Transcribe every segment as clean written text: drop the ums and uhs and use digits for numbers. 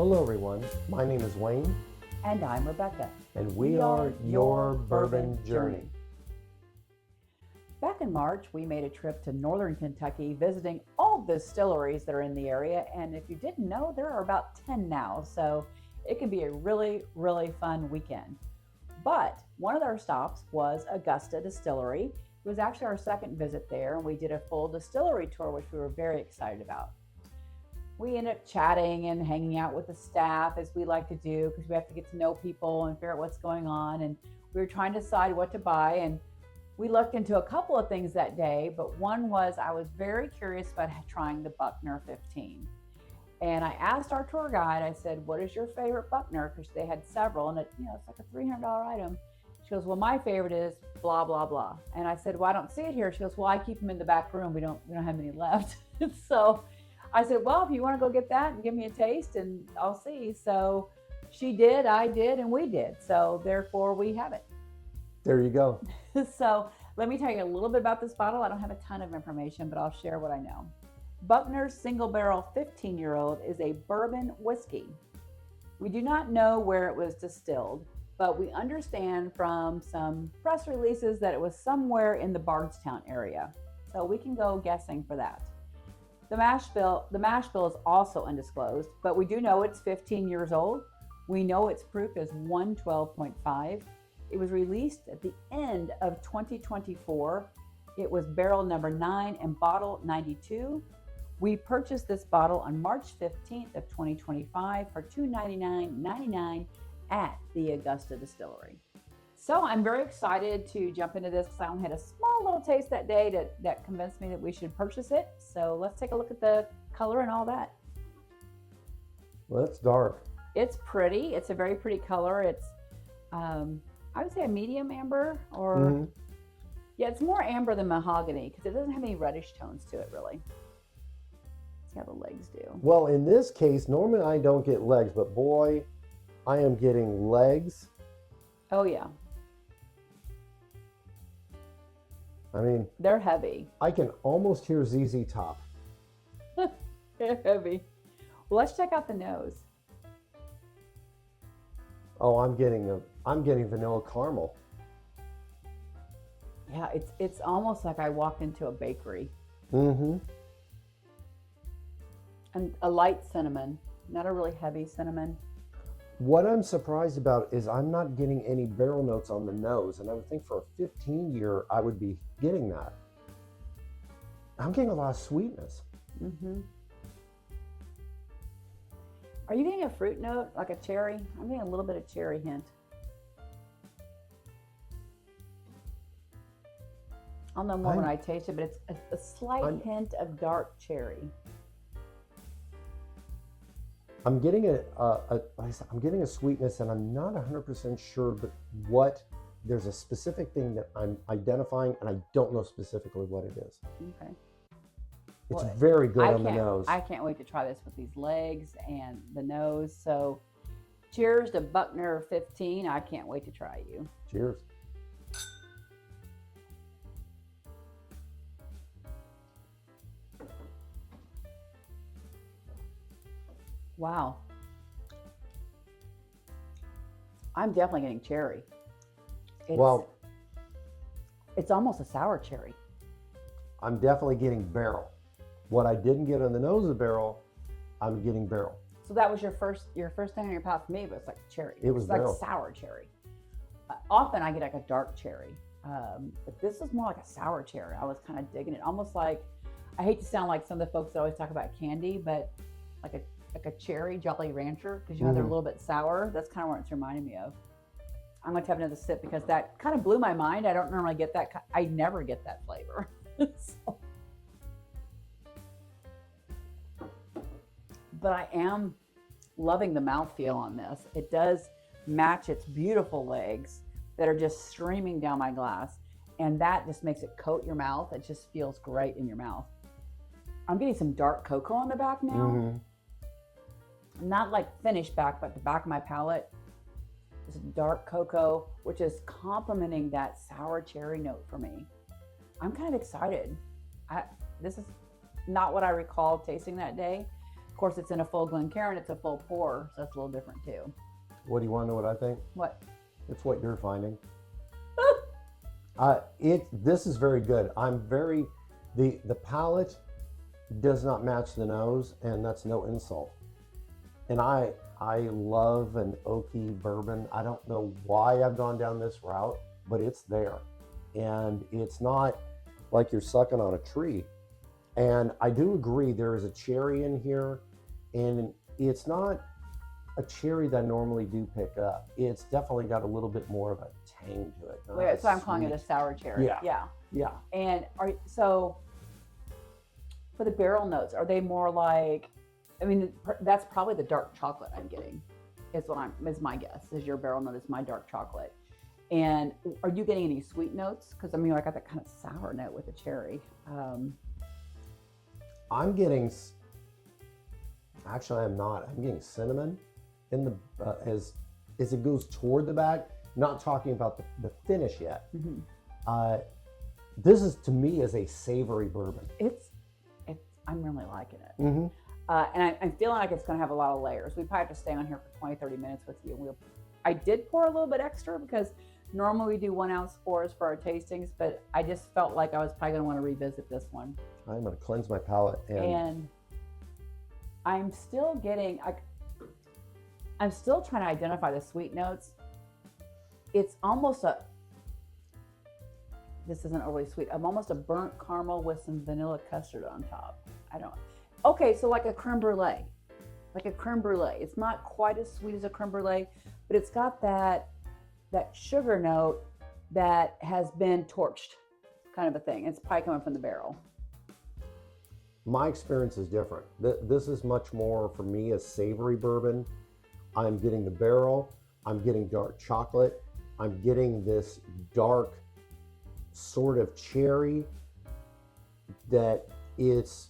Hello everyone, my name is Wayne. And I'm Rebecca. And we are your Bourbon Journey. Back in March, we made a trip to northern Kentucky visiting all the distilleries that are in the area. And if you didn't know, there are about 10 now. So it can be a really, really fun weekend. But one of our stops was Augusta Distillery. It was actually our second visit there, and we did a full distillery tour, which we were very excited about. We ended up chatting and hanging out with the staff, as we like to do, because we have to get to know people and figure out what's going on. And we were trying to decide what to buy. And we looked into a couple of things that day, but one was I was very curious about trying the Buckner 15. And I asked our tour guide, I said, what is your favorite Buckner? Because they had several, and it's like a $300 item. She goes, well, my favorite is blah, blah, blah. And I said, well, I don't see it here. She goes, well, I keep them in the back room. We don't have any left. So I said, well, if you want to go get that and give me a taste, and I'll see. So she did, I did, and we did. So therefore we have it. There you go. So let me tell you a little bit about this bottle. I don't have a ton of information, but I'll share what I know. Buckner's single barrel 15-year-old is a bourbon whiskey. We do not know where it was distilled, but we understand from some press releases that it was somewhere in the Bardstown area. So we can go guessing for that. The mash bill is also undisclosed, but we do know it's 15 years old. We know its proof is 112.5. It was released at the end of 2024. It was barrel number 9 and bottle 92. We purchased this bottle on March 15th of 2025 for $299.99 at the Augusta Distillery. So I'm very excited to jump into this because I only had a small little taste that day that convinced me that we should purchase it. So let's take a look at the color and all that. Well, it's dark. It's pretty. It's a very pretty color. It's, I would say a medium amber, or yeah, it's more amber than mahogany because it doesn't have any reddish tones to it, really. See how the legs do. Well, in this case, normally I don't get legs, but boy, I am getting legs. Oh, yeah. I mean, they're heavy. I can almost hear ZZ Top. They're heavy. Well, let's check out the nose. Oh, I'm getting vanilla caramel. Yeah, it's almost like I walked into a bakery. Mm-hmm. And a light cinnamon, not a really heavy cinnamon. What I'm surprised about is I'm not getting any barrel notes on the nose, and I would think for a 15-year I would be getting that. I'm getting a lot of sweetness. Mm-hmm. Are you getting a fruit note, like a cherry? I'm getting a little bit of cherry hint. I'll know more when I taste it, but it's a slight hint of dark cherry. I'm getting I'm getting a sweetness, and I'm not 100% sure, but there's a specific thing that I'm identifying, and I don't know specifically what it is. Okay. It's very good on the nose. I can't wait to try this with these legs and the nose. So cheers to Buckner 15. I can't wait to try you. Cheers. Wow. I'm definitely getting cherry. It's almost a sour cherry. I'm definitely getting barrel. What I didn't get on the nose of the barrel, I'm getting barrel. So that was your first thing on your palate for me, but it's like cherry. It was barrel. Like sour cherry. Often I get like a dark cherry, but this is more like a sour cherry. I was kind of digging it, almost like, I hate to sound like some of the folks that always talk about candy, but like a cherry Jolly Rancher, because they're a little bit sour. That's kind of what it's reminding me of. I'm going to have another sip because that kind of blew my mind. I don't normally get that. I never get that flavor. So. But I am loving the mouthfeel on this. It does match its beautiful legs that are just streaming down my glass. And that just makes it coat your mouth. It just feels great in your mouth. I'm getting some dark cocoa on the back now. Mm-hmm. Not like finished back, but the back of my palate is dark cocoa, which is complementing that sour cherry note for me. I'm kind of excited. This is not what I recall tasting that day. course, it's in a full Glencairn, it's a full pour, so that's a little different too. What do you want to know what I think? What? It's what you're finding. This is very good. The palate does not match the nose, and that's no insult. And I love an oaky bourbon. I don't know why I've gone down this route, but it's there. And it's not like you're sucking on a tree. And I do agree there is a cherry in here, and it's not a cherry that I normally do pick up. It's definitely got a little bit more of a tang to it. Wait, so I'm calling it a sour cherry. Yeah. And so for the barrel notes, are they more like, I mean, that's probably the dark chocolate I'm getting. Is my guess. Is your barrel note is my dark chocolate. And are you getting any sweet notes? Because I mean, I got that kind of sour note with the cherry. I'm getting. Actually, I'm not. I'm getting cinnamon in the as it goes toward the back. Not talking about the finish yet. Mm-hmm. This is to me as a savory bourbon. I'm really liking it. Mm-hmm. And I'm feeling like it's going to have a lot of layers. We probably have to stay on here for 20-30 minutes with you. I did pour a little bit extra because normally we do 1 ounce pours for our tastings, but I just felt like I was probably going to want to revisit this one. I'm going to cleanse my palate. And I'm still getting, I'm still trying to identify the sweet notes. It's almost this isn't overly sweet. I'm almost a burnt caramel with some vanilla custard on top. Okay, so like a creme brulee. It's not quite as sweet as a creme brulee, but it's got that sugar note that has been torched, kind of a thing. It's probably coming from the barrel. My experience is different. This is much more for me a savory bourbon. I'm getting the barrel. I'm getting dark chocolate. I'm getting this dark sort of cherry that this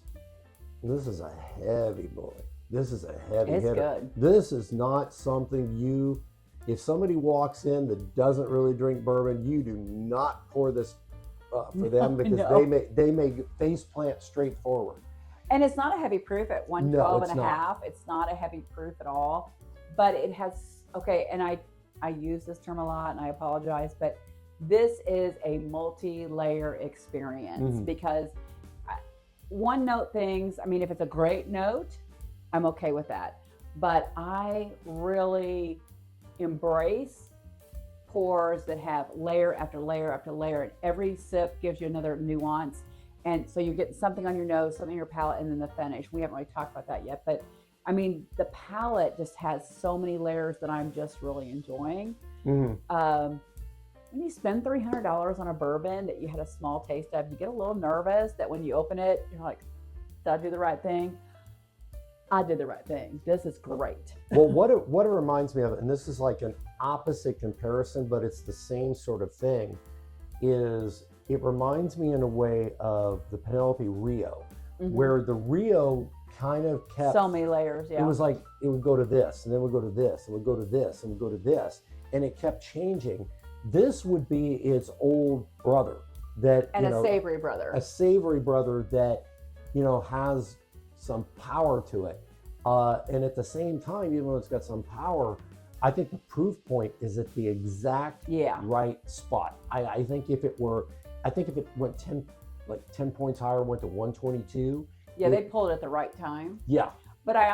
is a heavy boy. This is a heavy hitter. Good. This is not something if somebody walks in that doesn't really drink bourbon, you do not pour this for them because they may face plant straight forward. And it's not a heavy proof at 112 and a not. half. It's not a heavy proof at all, but it has, and I use this term a lot and I apologize, but this is a multi-layer experience because one note things, I mean, if it's a great note, I'm okay with that. But I really embrace pours that have layer after layer after layer, and every sip gives you another nuance. And so you get something on your nose, something on your palate, and then the finish. We haven't really talked about that yet, but I mean, the palate just has so many layers that I'm just really enjoying. When you spend $300 on a bourbon that you had a small taste of, you get a little nervous that when you open it, you're like, did I do the right thing? I did the right thing. This is great. Well, what it reminds me of, and this is like an opposite comparison, but it's the same sort of thing, is it reminds me in a way of the Penelope Rio, where the Rio kind of kept so many layers. Yeah. It was like it would go to this, and then it would go to this, and it would go to this, and it would go to this, and it kept changing. This would be its old brother a savory brother. A savory brother that, has some power to it. And at the same time, even though it's got some power, I think the proof point is at the exact right spot. I think if it went 10 points higher, went to 122. Yeah, they pulled it at the right time. Yeah. But I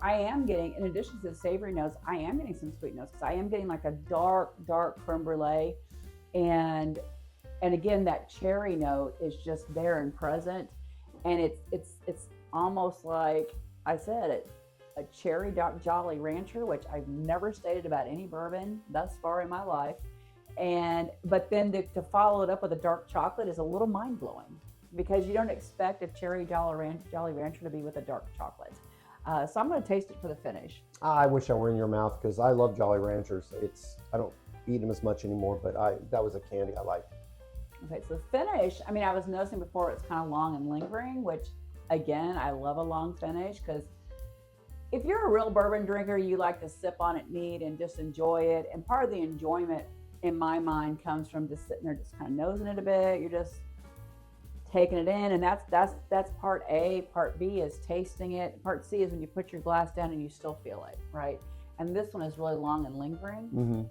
am getting, in addition to the savory notes, I am getting some sweet notes because I am getting like a dark creme brulee. And again, that cherry note is just there and present. And it's almost like I said, a cherry dark Jolly Rancher, which I've never stated about any bourbon thus far in my life. But then to follow it up with a dark chocolate is a little mind blowing because you don't expect a cherry Jolly Rancher to be with a dark chocolate. So I'm going to taste it for the finish. I wish I were in your mouth because I love Jolly Ranchers. I don't eat them as much anymore, but that was a candy I liked. Okay, so the finish, I mean, I was noticing before it's kind of long and lingering, which again, I love a long finish because if you're a real bourbon drinker, you like to sip on it neat and just enjoy it. And part of the enjoyment in my mind comes from just sitting there, just kind of nosing it a bit. You're just taking it in, and that's part A. Part B is tasting it. Part C is when you put your glass down and you still feel it, right? And this one is really long and lingering. Mm-hmm.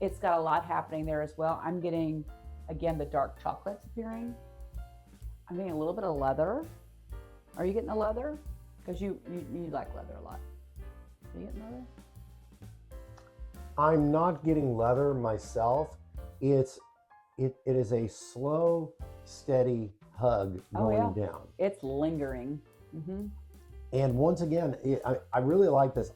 It's got a lot happening there as well. I'm getting, again, the dark chocolates appearing. I'm getting a little bit of leather. Are you getting the leather? Because you like leather a lot. Are you getting leather? I'm not getting leather myself. It is a slow, steady hug going down. It's lingering. Mm-hmm. And once again, I really like this.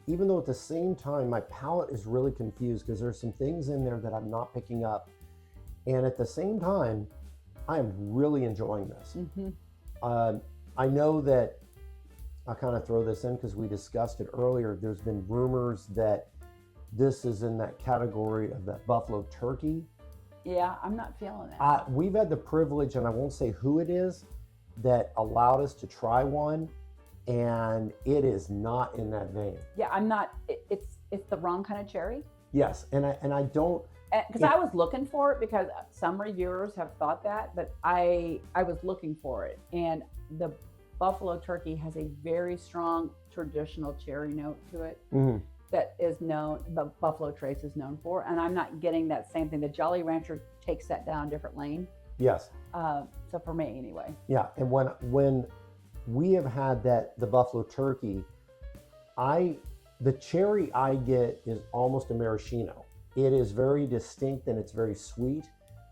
Even though at the same time my palate is really confused because there's some things in there that I'm not picking up, and at the same time, I am really enjoying this. Mm-hmm. I know that I'll kind of throw this in because we discussed it earlier. There's been rumors that this is in that category of that buffalo turkey. Yeah, I'm not feeling that. We've had the privilege, and I won't say who it is, that allowed us to try one, and it is not in that vein. Yeah, I'm not. It's the wrong kind of cherry. Yes, and I don't. Because I was looking for it because some reviewers have thought that, but I was looking for it, and the buffalo turkey has a very strong traditional cherry note to it. Mm-hmm. That is known, the Buffalo Trace is known for, and I'm not getting that same thing. The Jolly Rancher takes that down a different lane. Yes. So for me, anyway. Yeah, and when we have had the buffalo turkey, the cherry I get is almost a maraschino. It is very distinct and it's very sweet.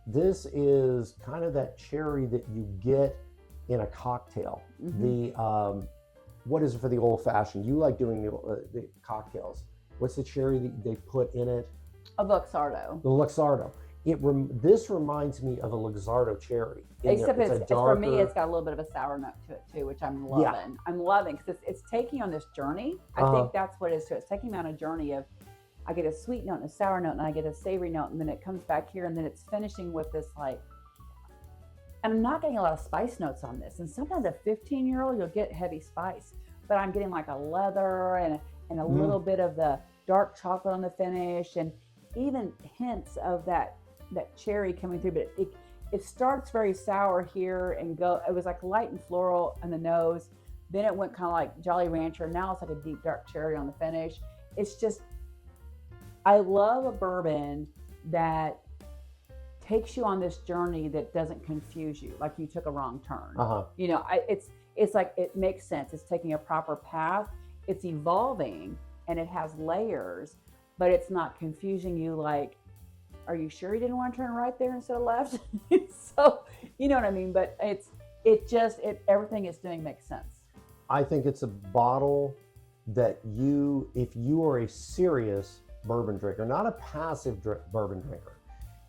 This is kind of that cherry that you get in a cocktail. Mm-hmm. What is it for the old fashioned? You like doing the cocktails. What's the cherry that they put in it? A Luxardo. The Luxardo. This reminds me of a Luxardo cherry. Except it's for me, it's got a little bit of a sour note to it too, which I'm loving. Yeah. I'm loving because it's taking on this journey. I think that's what it is too. It's taking me on a journey of, I get a sweet note and a sour note, and I get a savory note, and then it comes back here, and then it's finishing with this like. And I'm not getting a lot of spice notes on this. And sometimes a 15-year-old, you'll get heavy spice, but I'm getting like a leather and a little bit of the dark chocolate on the finish, and even hints of that cherry coming through. But it starts very sour here and it was like light and floral on the nose. Then it went kind of like Jolly Rancher. Now it's like a deep dark cherry on the finish. It's just, I love a bourbon that takes you on this journey that doesn't confuse you, like you took a wrong turn. You know, it's like it makes sense. It's taking a proper path. It's evolving and it has layers, but it's not confusing you. Like, are you sure you didn't want to turn right there instead of left? So, you know what I mean? But everything it's doing makes sense. I think it's a bottle that if you are a serious bourbon drinker, not a passive bourbon drinker,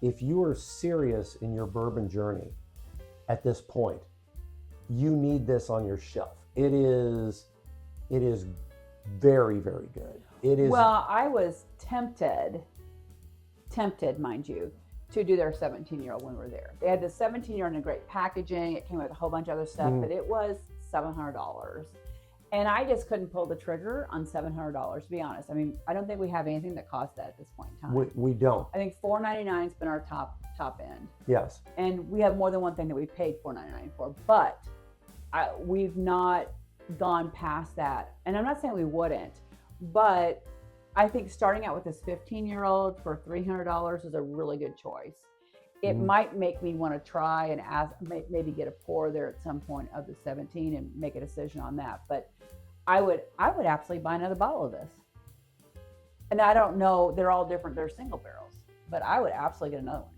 if you are serious in your bourbon journey at this point, you need this on your shelf. It is very, very good. It is. Well, I was tempted, mind you, to do their 17-year-old when we were there. They had the 17-year-old in a great packaging. It came with a whole bunch of other stuff, but it was $700. And I just couldn't pull the trigger on $700, to be honest. I mean, I don't think we have anything that costs that at this point in time. We don't. I think $4.99 has been our top end. Yes. And we have more than one thing that we paid $4.99 for, but we've not gone past that. And I'm not saying we wouldn't, but I think starting out with this 15-year-old for $300 is a really good choice. It might make me want to try and maybe get a pour there at some point of the 17 and make a decision on that. But I would absolutely buy another bottle of this. And I don't know, they're all different. They're single barrels, but I would absolutely get another one.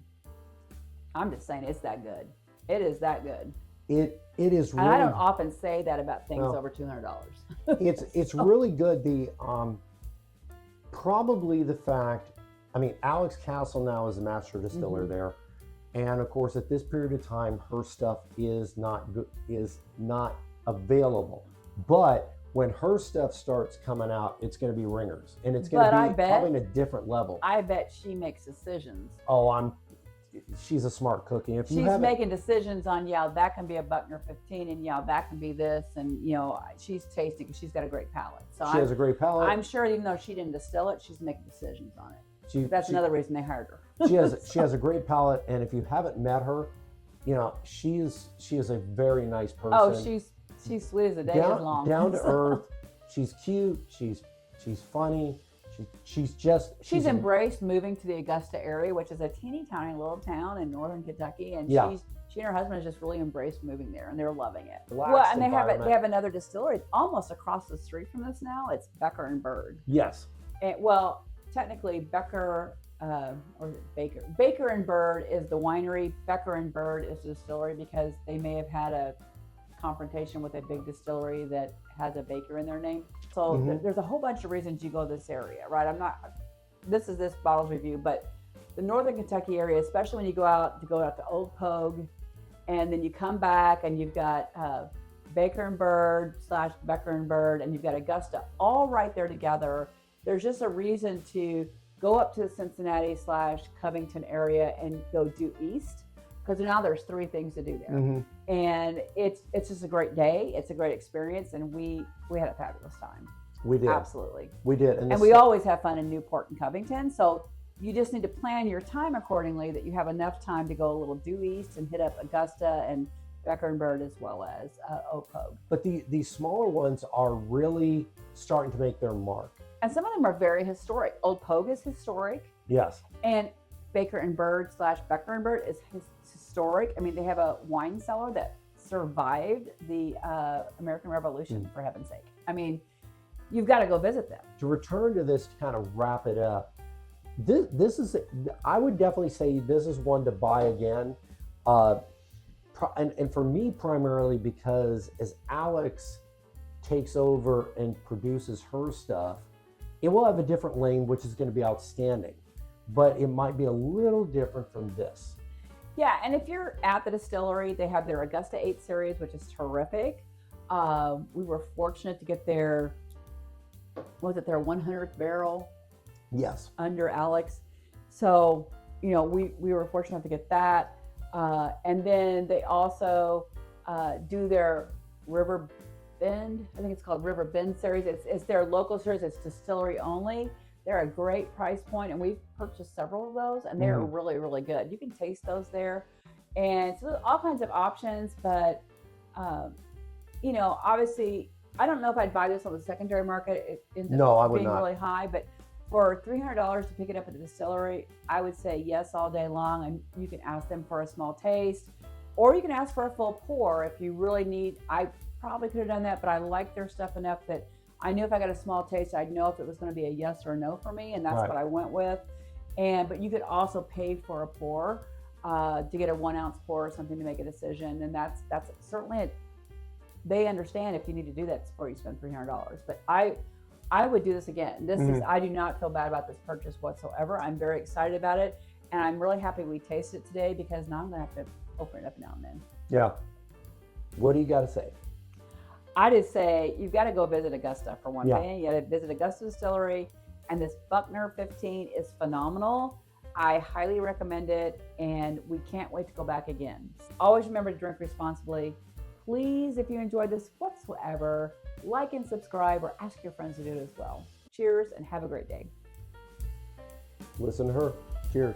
I'm just saying it's that good. It is that good. It is really. And I don't often say that about things over $200. It's really good. The probably the fact. I mean, Alex Castle now is a master distiller there. And of course, at this period of time, her stuff is not available. But when her stuff starts coming out, it's going to be ringers, and it's going to be probably at a different level. I bet she makes decisions. Oh, she's a smart cookie. If she's making decisions on, that can be a Buckner 15, and that can be this, and she's tasting because she's got a great palate. So she has a great palate. I'm sure even though she didn't distill it, she's making decisions on it. That's another reason they hired her. she has a great palate, and if you haven't met her, you know, she is a very nice person. Oh, she's sweet as the day is long. Down to earth. She's cute. She's funny. She's embraced moving to the Augusta area, which is a teeny tiny little town in northern Kentucky, and she and her husband has just really embraced moving there, and they're loving it. Well, and they have another distillery almost across the street from us now. It's Becker and Bird. Yes. And, well, technically Becker or Baker and Bird is the winery. Becker and Bird is the distillery because they may have had a confrontation with a big distillery that has a baker in their name. So there's a whole bunch of reasons you go to this area, right? This is this bottle's review, but the northern Kentucky area, especially when you go out to Old Pogue, and then you come back and you've got Baker and Bird / Becker and Bird, and you've got Augusta all right there together. There's just a reason to go up to the Cincinnati / Covington area and go due east, because now there's 3 things to do there. And it's just a great day. It's a great experience, and we had a fabulous time. We did. Absolutely. We did. And we always have fun in Newport and Covington. So you just need to plan your time accordingly, that you have enough time to go a little due east and hit up Augusta and Becker and Bird as well as Oak Pogue. But these smaller ones are really starting to make their mark. And some of them are very historic. Old Pogue is historic. Yes. And Baker and Bird / Becker and Bird is historic. I mean, they have a wine cellar that survived the American Revolution, for heaven's sake. I mean, you've got to go visit them. To return to this, to kind of wrap it up, this is, I would definitely say this is one to buy again. And for me, primarily because as Alex takes over and produces her stuff, it will have a different lane, which is going to be outstanding. But it might be a little different from this. Yeah, and if you're at the distillery, they have their Augusta 8 series, which is terrific. We were fortunate to get their 100th barrel? Yes. Under Alex. So, you know, we were fortunate to get that. And then they also do their River Bend, I think it's called River Bend series. It's their local series, it's distillery only. They're a great price point, and we've purchased several of those, and they're really, really good. You can taste those there. And so there's all kinds of options, but, you know, obviously, I don't know if I'd buy this on the secondary market. It ends up being really high, but for $300 to pick it up at the distillery, I would say yes all day long, and you can ask them for a small taste, or you can ask for a full pour if you really need. I probably could have done that, but I like their stuff enough that I knew if I got a small taste, I'd know if it was going to be a yes or a no for me, and that's what I went with. But you could also pay for a pour to get a 1 ounce pour or something to make a decision, and that's certainly they understand if you need to do that before you spend $300. But I would do this again. This is, I do not feel bad about this purchase whatsoever. I'm very excited about it, and I'm really happy we tasted it today, because now I'm going to have to open it up now and then. Yeah. What do you got to say? I just say you've got to go visit Augusta for one thing. You got to visit Augusta Distillery, and this Buckner 15 is phenomenal. I highly recommend it, and we can't wait to go back again. Always remember to drink responsibly. Please, if you enjoyed this whatsoever, like and subscribe, or ask your friends to do it as well. Cheers, and have a great day. Listen to her. Cheers.